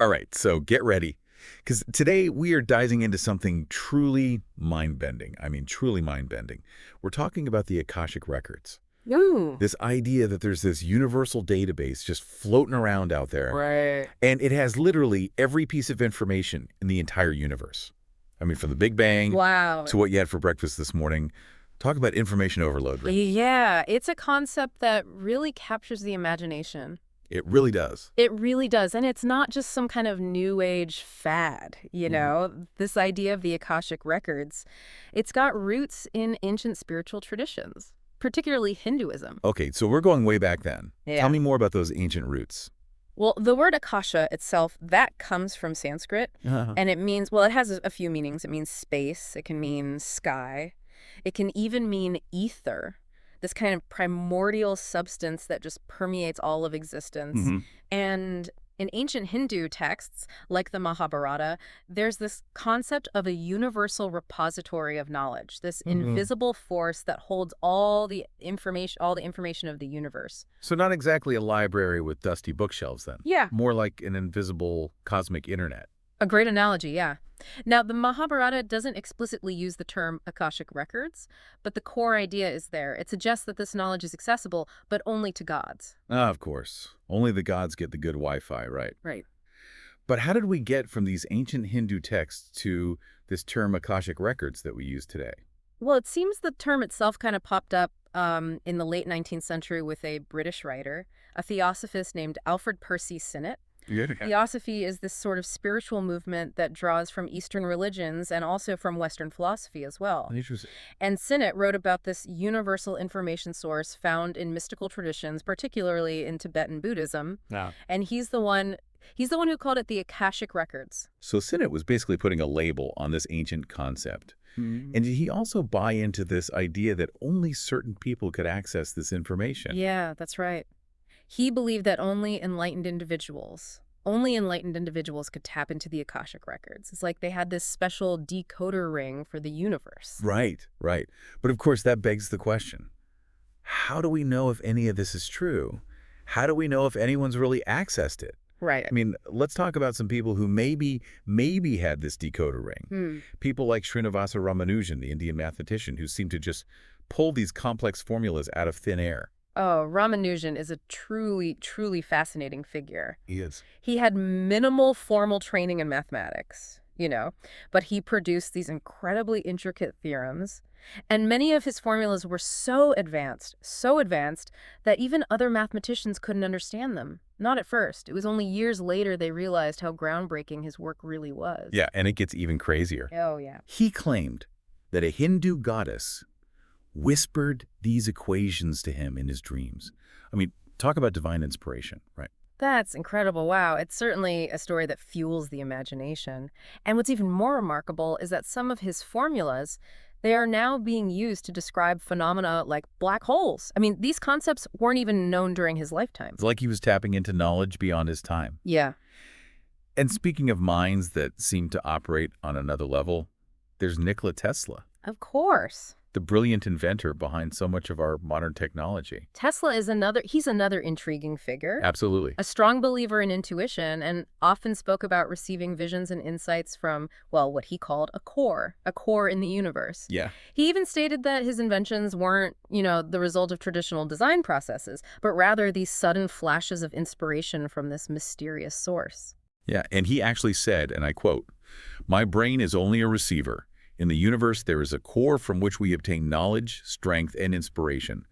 All right, so get ready, because today we are diving into something truly mind-bending. I mean, truly mind-bending. We're talking about the Akashic Records. Ooh. This idea that there's this universal database just floating around out there, Right. and it has literally every piece of information in the entire universe. I mean, from the Big Bang Wow. to what you had for breakfast this morning. Talk about information overload, Rick. Yeah, it's a concept that really captures the imagination. It really does. It really does. And it's not just some kind of new age fad, This idea of the Akashic Records, it's got roots in ancient spiritual traditions, particularly Hinduism. Okay, so we're going way back then. Yeah. Tell me more about those ancient roots. Well, the word Akasha itself, that comes from Sanskrit, and it means, well, it has a few meanings. It means space, it can mean sky, it can even mean ether, this kind of primordial substance that just permeates all of existence. And in ancient Hindu texts, like the Mahabharata, there's this concept of a universal repository of knowledge, this invisible force that holds all the information of the universe. So not exactly a library with dusty bookshelves then. Yeah. More like an invisible cosmic internet. A great analogy, yeah. Now, the Mahabharata doesn't explicitly use the term Akashic Records, but the core idea is there. It suggests that this knowledge is accessible, but only to gods. Ah, of course. Only the gods get the good Wi-Fi, right? Right. But how did we get from these ancient Hindu texts to this term Akashic Records that we use today? Well, it seems the term itself kind of popped up in the late 19th century with a British writer, a theosophist named Alfred Percy Sinnett. Theosophy is this sort of spiritual movement that draws from Eastern religions and also from Western philosophy as well. Interesting. And Sinnett wrote about this universal information source found in mystical traditions, particularly in Tibetan Buddhism. And he's the one who called it the Akashic Records. So Sinnett was basically putting a label on this ancient concept. And did he also buy into this idea that only certain people could access this information? Yeah, that's right. He believed that only enlightened individuals could tap into the Akashic Records. It's like they had this special decoder ring for the universe. Right, right. But of course, that begs the question. How do we know if any of this is true? How do we know if anyone's really accessed it? Right. I mean, let's talk about some people who maybe had this decoder ring. People like Srinivasa Ramanujan, the Indian mathematician, who seem to just pull these complex formulas out of thin air. Oh, Ramanujan is a truly, truly fascinating figure. He is. He had minimal formal training in mathematics, but he produced these incredibly intricate theorems. And many of his formulas were so advanced, that even other mathematicians couldn't understand them. Not at first. It was only years later they realized how groundbreaking his work really was. Yeah, and it gets even crazier. Oh, yeah. He claimed that a Hindu goddess whispered these equations to him in his dreams. I mean, talk about divine inspiration, right? That's incredible. Wow. It's certainly a story that fuels the imagination. And what's even more remarkable is that some of his formulas, they are now being used to describe phenomena like black holes. I mean, these concepts weren't even known during his lifetime. It's like he was tapping into knowledge beyond his time. Yeah. And speaking of minds that seem to operate on another level, there's Nikola Tesla. Of course. The brilliant inventor behind so much of our modern technology. Tesla is another intriguing figure. Absolutely. A strong believer in intuition and often spoke about receiving visions and insights from, well, what he called a core in the universe. Yeah. He even stated that his inventions weren't, the result of traditional design processes, but rather these sudden flashes of inspiration from this mysterious source. Yeah, and he actually said, and I quote, "My brain is only a receiver. In the universe, there is a core from which we obtain knowledge, strength, and inspiration.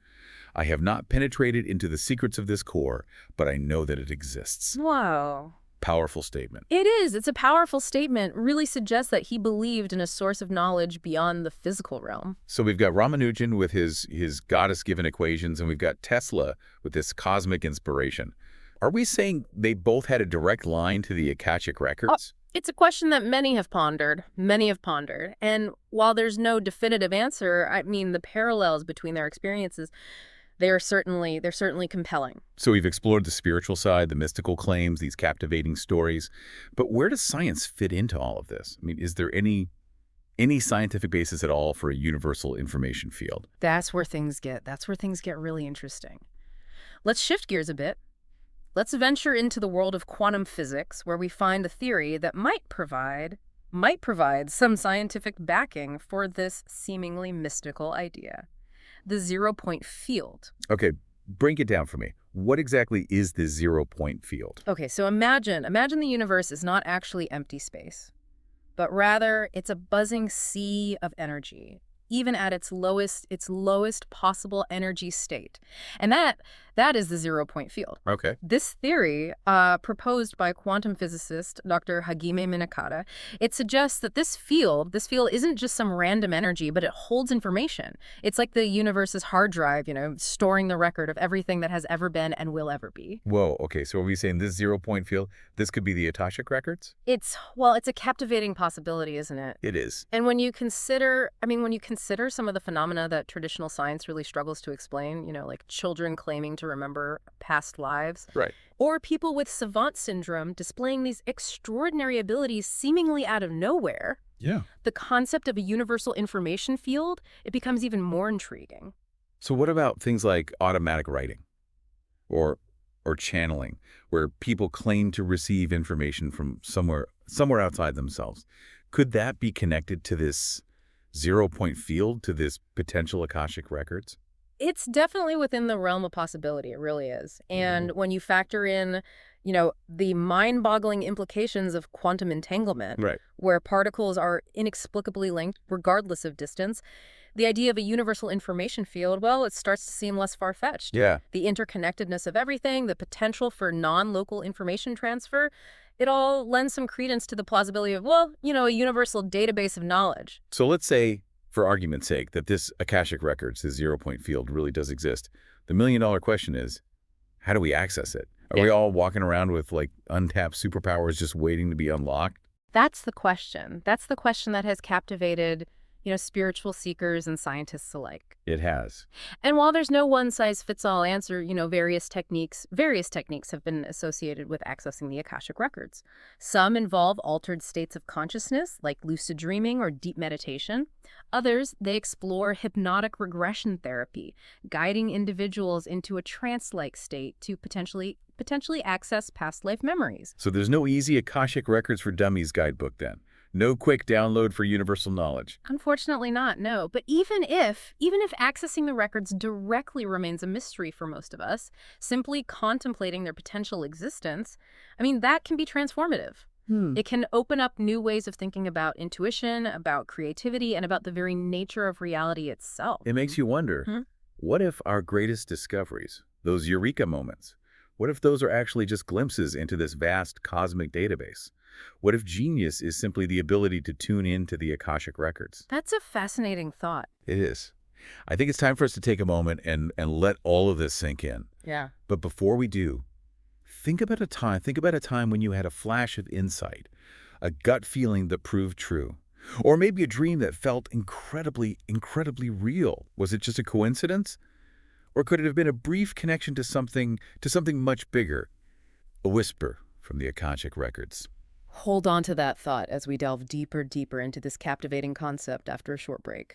I have not penetrated into the secrets of this core, but I know that it exists." Wow. Powerful statement. It is. It's a powerful statement. Really suggests that he believed in a source of knowledge beyond the physical realm. So we've got Ramanujan with his goddess-given equations, and we've got Tesla with this cosmic inspiration. Are we saying they both had a direct line to the Akashic Records? It's a question that many have pondered. And while there's no definitive answer, I mean, the parallels between their experiences, they're certainly compelling. So we've explored the spiritual side, the mystical claims, these captivating stories. But where does science fit into all of this? I mean, is there any scientific basis at all for a universal information field? That's where things get really interesting. Let's shift gears a bit. Let's venture into the world of quantum physics, where we find a theory that might provide some scientific backing for this seemingly mystical idea. The zero-point field. Okay, break it down for me. What exactly is this zero-point field? Okay, so imagine the universe is not actually empty space, but rather it's a buzzing sea of energy, even at its lowest possible energy state. And that is the zero-point field. Okay. This theory, proposed by quantum physicist Dr. Hajime Minakata, it suggests that this field isn't just some random energy, but it holds information. It's like the universe's hard drive, storing the record of everything that has ever been and will ever be. Whoa, okay, so are we saying this zero-point field, this could be the Akashic Records? It's a captivating possibility, isn't it? It is. And when you consider some of the phenomena that traditional science really struggles to explain, like children claiming to remember past lives. Right. Or people with savant syndrome displaying these extraordinary abilities seemingly out of nowhere. Yeah. The concept of a universal information field, it becomes even more intriguing. So what about things like automatic writing or channeling, where people claim to receive information from somewhere outside themselves? Could that be connected to this zero-point field, to this potential Akashic Records? It's definitely within the realm of possibility. It really is. And when you factor in, the mind-boggling implications of quantum entanglement, Right, where particles are inexplicably linked regardless of distance, the idea of a universal information field, well, it starts to seem less far-fetched. yeah. The interconnectedness of everything, the potential for non-local information transfer, it all lends some credence to the plausibility of, a universal database of knowledge. So let's say, for argument's sake, that this Akashic Records, this zero-point field, really does exist. The million-dollar question is, how do we access it? Are we all walking around with, untapped superpowers just waiting to be unlocked? That's the question. That's the question that has captivated, spiritual seekers and scientists alike. It has. And while there's no one-size-fits-all answer, various techniques have been associated with accessing the Akashic Records. Some involve altered states of consciousness, like lucid dreaming or deep meditation. Others, they explore hypnotic regression therapy, guiding individuals into a trance-like state to potentially access past life memories. So there's no easy Akashic Records for Dummies guidebook then? No quick download for universal knowledge? Unfortunately not, no. But even if accessing the records directly remains a mystery for most of us, simply contemplating their potential existence, that can be transformative. It can open up new ways of thinking about intuition, about creativity, and about the very nature of reality itself. It makes you wonder, what if our greatest discoveries, those eureka moments, what if those are actually just glimpses into this vast cosmic database? What if genius is simply the ability to tune into the Akashic Records? That's a fascinating thought. It is. I think it's time for us to take a moment and let all of this sink in. Yeah. But before we do, think about a time when you had a flash of insight, a gut feeling that proved true, or maybe a dream that felt incredibly, incredibly real. Was it just a coincidence? Or could it have been a brief connection to something much bigger? A whisper from the Akashic Records. Hold on to that thought as we delve deeper into this captivating concept after a short break.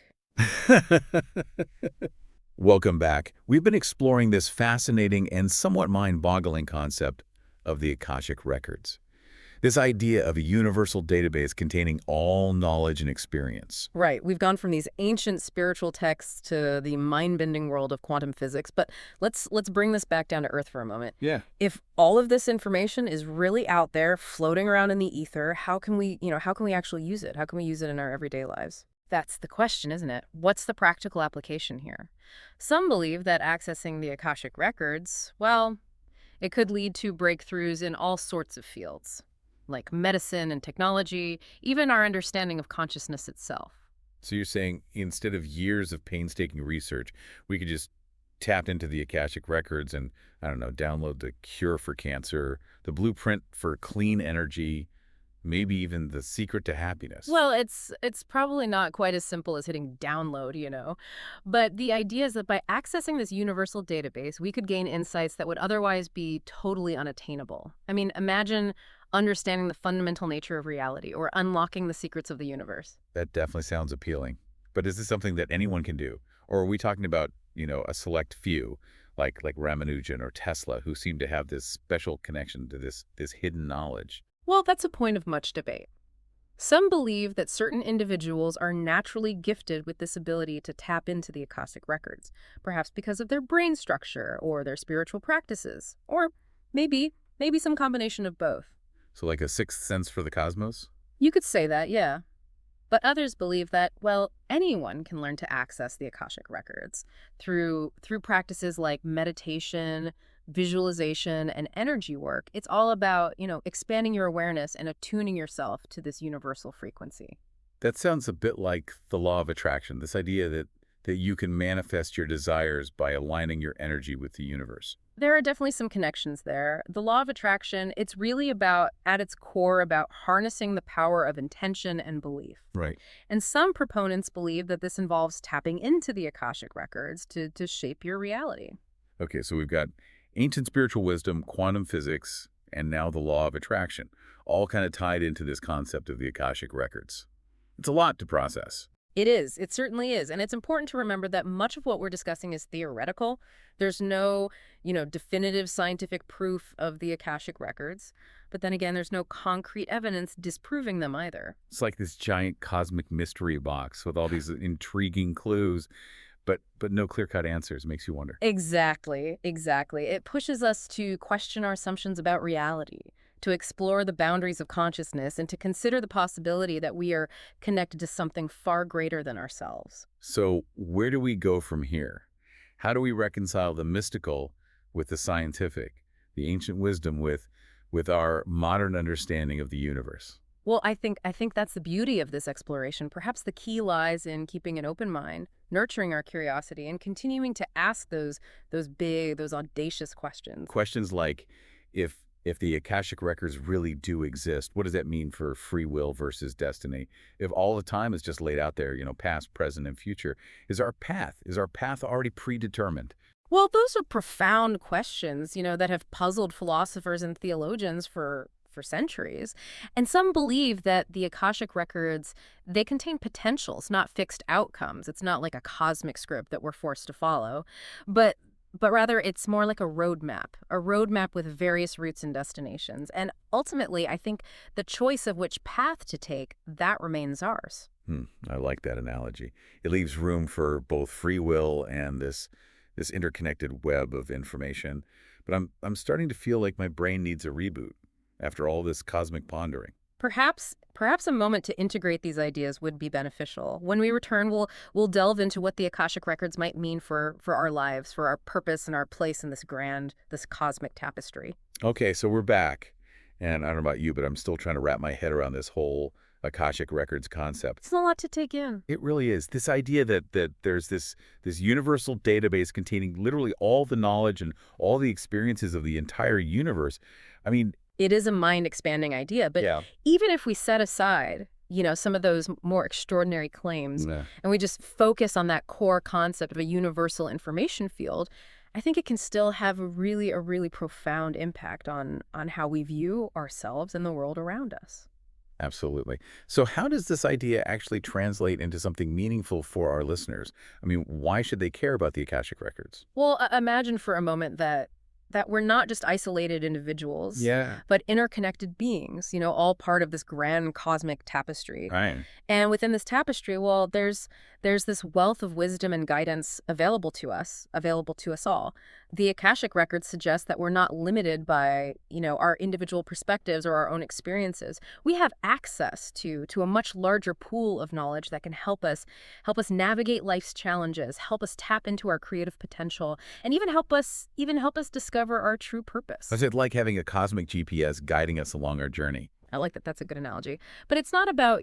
Welcome back. We've been exploring this fascinating and somewhat mind-boggling concept of the Akashic Records. This idea of a universal database containing all knowledge and experience. Right. We've gone from these ancient spiritual texts to the mind-bending world of quantum physics, but let's bring this back down to earth for a moment. Yeah. If all of this information is really out there floating around in the ether, how can we actually use it? How can we use it in our everyday lives? That's the question, isn't it? What's the practical application here? Some believe that accessing the Akashic Records, well, it could lead to breakthroughs in all sorts of fields, like medicine and technology, even our understanding of consciousness itself. So you're saying instead of years of painstaking research, we could just tap into the Akashic Records and, download the cure for cancer, the blueprint for clean energy, maybe even the secret to happiness. Well, it's probably not quite as simple as hitting download, But the idea is that by accessing this universal database, we could gain insights that would otherwise be totally unattainable. Imagine understanding the fundamental nature of reality or unlocking the secrets of the universe. That definitely sounds appealing. But is this something that anyone can do? Or are we talking about, a select few, like Ramanujan or Tesla, who seem to have this special connection to this hidden knowledge. Well, that's a point of much debate. Some believe that certain individuals are naturally gifted with this ability to tap into the Akashic records, perhaps because of their brain structure or their spiritual practices, or maybe some combination of both. So like a sixth sense for the cosmos? You could say that, yeah. But others believe that, well, anyone can learn to access the Akashic records through practices like meditation, visualization, and energy work. It's all about, expanding your awareness and attuning yourself to this universal frequency. That sounds a bit like the law of attraction, this idea that you can manifest your desires by aligning your energy with the universe. There are definitely some connections there. The law of attraction, it's really about, at its core, about harnessing the power of intention and belief. Right. And some proponents believe that this involves tapping into the Akashic records to shape your reality. Okay, so we've got ancient spiritual wisdom, quantum physics, and now the law of attraction, all kind of tied into this concept of the Akashic records. It's a lot to process. It is. It certainly is. And it's important to remember that much of what we're discussing is theoretical. There's no, definitive scientific proof of the Akashic records. But then again, there's no concrete evidence disproving them either. It's like this giant cosmic mystery box with all these intriguing clues, but no clear-cut answers. Makes you wonder. Exactly. It pushes us to question our assumptions about reality, to explore the boundaries of consciousness, and to consider the possibility that we are connected to something far greater than ourselves. So where do we go from here? How do we reconcile the mystical with the scientific, the ancient wisdom with our modern understanding of the universe? Well, I think that's the beauty of this exploration. Perhaps the key lies in keeping an open mind, nurturing our curiosity, and continuing to ask those big, those audacious questions. Questions like, if the Akashic records really do exist, what does that mean for free will versus destiny? If all the time is just laid out there, past, present, and future, is our path already predetermined? Well, those are profound questions, that have puzzled philosophers and theologians for centuries. And some believe that the Akashic records, they contain potentials, not fixed outcomes. It's not like a cosmic script that we're forced to follow, but rather it's more like a roadmap with various routes and destinations. And ultimately, I think the choice of which path to take, that remains ours. I like that analogy. It leaves room for both free will and this interconnected web of information. But I'm starting to feel like my brain needs a reboot after all this cosmic pondering. Perhaps a moment to integrate these ideas would be beneficial. When we return, we'll delve into what the Akashic records might mean for our lives, for our purpose and our place in this cosmic tapestry. Okay, so we're back. And I don't know about you, but I'm still trying to wrap my head around this whole Akashic records concept. It's a lot to take in. It really is. This idea that there's this universal database containing literally all the knowledge and all the experiences of the entire universe. I mean, it is a mind-expanding idea, but yeah. Even if we set aside, some of those more extraordinary claims, Yeah. and we just focus on that core concept of a universal information field, I think it can still have a really profound impact on how we view ourselves and the world around us. Absolutely. So how does this idea actually translate into something meaningful for our listeners? I mean, why should they care about the Akashic records? Well, imagine for a moment that we're not just isolated individuals, Yeah. but interconnected beings, all part of this grand cosmic tapestry. Right. And within this tapestry, well, there's this wealth of wisdom and guidance available to us all. The Akashic records suggest that we're not limited by, our individual perspectives or our own experiences. We have access to a much larger pool of knowledge that can help us navigate life's challenges, help us tap into our creative potential, and even help us discover our true purpose. Is it like having a cosmic GPS guiding us along our journey? I like that. That's a good analogy. But it's not about,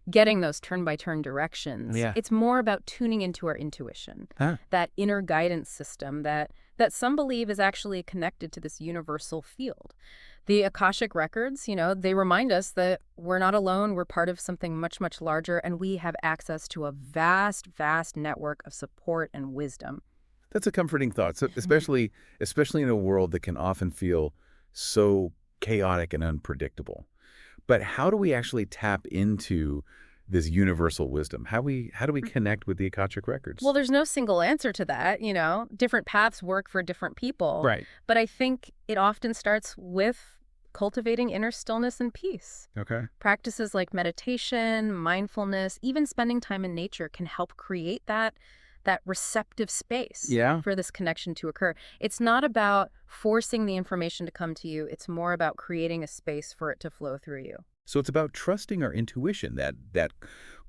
getting those turn-by-turn directions. Yeah. It's more about tuning into our intuition, that inner guidance system that some believe is actually connected to this universal field. The Akashic records, they remind us that we're not alone. We're part of something much, much larger, and we have access to a vast, vast network of support and wisdom. That's a comforting thought, so especially in a world that can often feel so chaotic and unpredictable. But how do we actually tap into this universal wisdom? How do we connect with the Akashic Records? Well, there's no single answer to that, Different paths work for different people. Right. But I think it often starts with cultivating inner stillness and peace. Okay. Practices like meditation, mindfulness, even spending time in nature can help create that receptive space for this connection to occur. It's not about forcing the information to come to you. It's more about creating a space for it to flow through you. So it's about trusting our intuition, that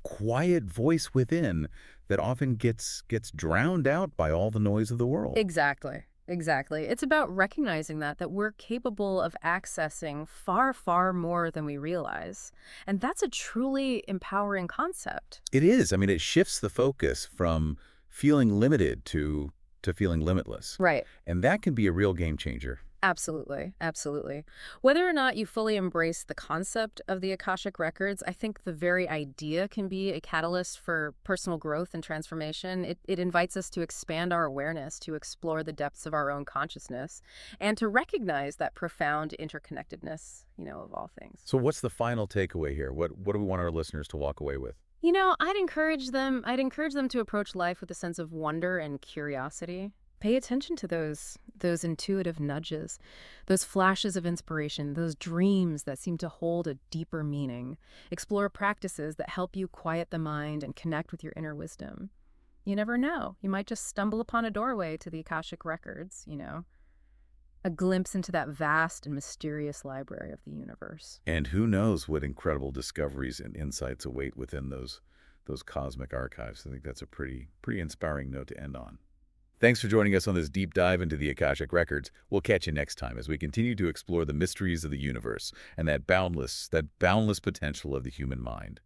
quiet voice within that often gets drowned out by all the noise of the world. Exactly. Exactly. It's about recognizing that we're capable of accessing far, far more than we realize. And that's a truly empowering concept. It is. I mean, it shifts the focus from feeling limited to feeling limitless. Right. And that can be a real game changer. Absolutely. Absolutely. Whether or not you fully embrace the concept of the Akashic Records, I think the very idea can be a catalyst for personal growth and transformation. It invites us to expand our awareness, to explore the depths of our own consciousness, and to recognize that profound interconnectedness, of all things. So what's the final takeaway here? What do we want our listeners to walk away with? I'd encourage them to approach life with a sense of wonder and curiosity. Pay attention to those intuitive nudges, those flashes of inspiration, those dreams that seem to hold a deeper meaning. Explore practices that help you quiet the mind and connect with your inner wisdom. You never know. You might just stumble upon a doorway to the Akashic Records, a glimpse into that vast and mysterious library of the universe. And who knows what incredible discoveries and insights await within those cosmic archives. I think that's a pretty inspiring note to end on. Thanks for joining us on this deep dive into the Akashic Records. We'll catch you next time as we continue to explore the mysteries of the universe and that boundless potential of the human mind.